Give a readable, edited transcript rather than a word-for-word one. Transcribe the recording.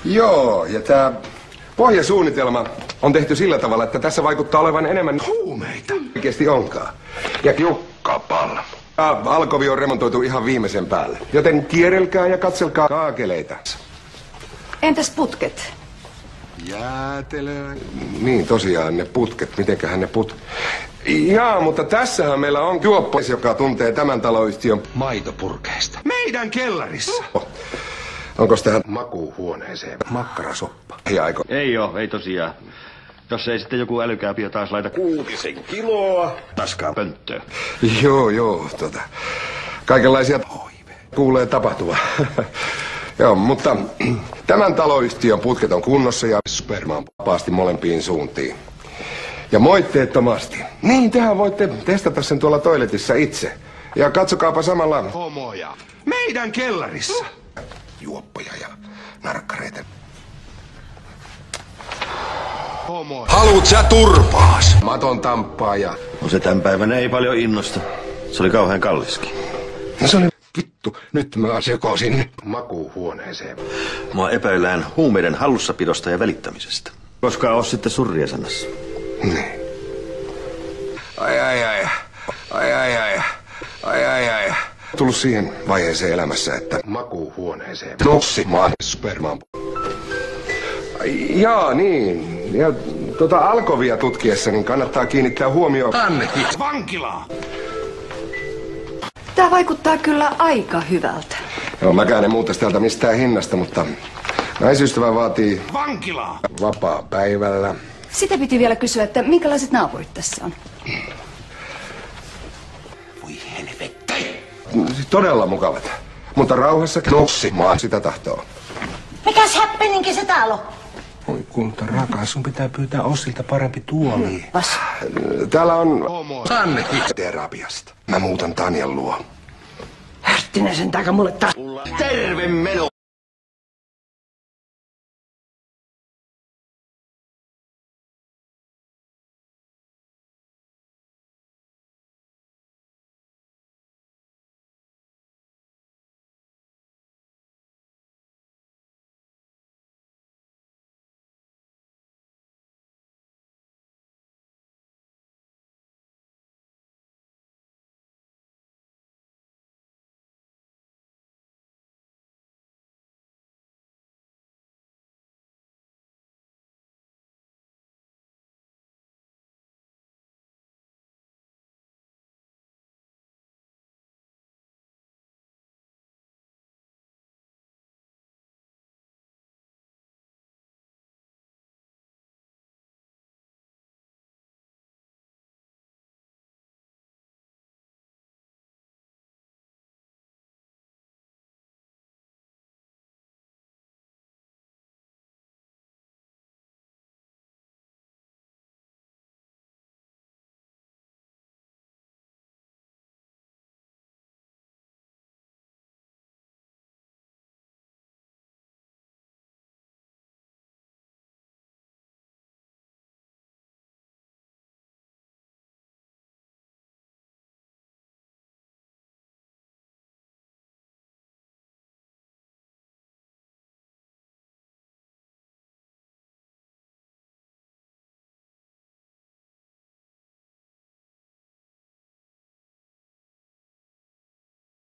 Joo, ja tää pohjasuunnitelma on tehty sillä tavalla, että tässä vaikuttaa olevan enemmän huumeita. Oikeesti onkaan. Ja Jukka Palmu. Alkovi on remontoitu ihan viimeisen päälle. Joten kierrelkää ja katselkaa kaakeleita. Entäs putket? Jäätelöä. Niin tosiaan ne putket. Mitenköhän ne Jaa, mutta tässähän meillä on juoppo, joka tuntee tämän taloyhtiön maitopurkeista. Meidän kellarissa. Onko tähän makuuhuoneeseen makkarasoppa? Ei tosiaan. Jos ei sitten joku älykääpiö taas laita 6 kiloa taskaa pönttöön. Joo, kaikenlaisia kuulee tapahtuva. Joo, mutta tämän taloyhtiön putket on kunnossa ja sperma vapaasti molempiin suuntiin. Ja moitteettomasti. Niin, tehän voitte testata sen tuolla toiletissa itse. Ja katsokaapa samalla homoja. Meidän kellarissa. Juoppoja ja narkkareita. Homoja. Haluut sä turpaas? Maton tamppaaja. No se tän päivänä ei paljon innosta. Se oli kauhean kalliskin. No se oli vittu. Nyt mä sekoisin makuuhuoneeseen. Mua epäillään huumeiden hallussapidosta ja välittämisestä. Koska oot sitten surriesanassa. Niin. Ai. Tullut siihen vaiheeseen elämässä, että makuuhuoneeseen nossimaan spermaan. Jaa, niin. Ja Alkovia tutkiessa niin kannattaa kiinnittää huomioon vankilaa. Tää vaikuttaa kyllä aika hyvältä. Joo, mäkään en muuta täältä mistään hinnasta, mutta naisystävä vaatii vankilaa vapaa päivällä. Sitä piti vielä kysyä, että minkälaiset naapurit tässä on? Voi helvetti. Todella mukavat. Mutta rauhassa nossimaan sitä tahtoo. Mikäs häppeninki se talo? Oi kunta rakas, sun pitää pyytää Ossilta parempi tuoli. Vas. Täällä on terapiasta. Mä muutan Tanjan luo. Härttinen sen taika mulle taas. Terve meno!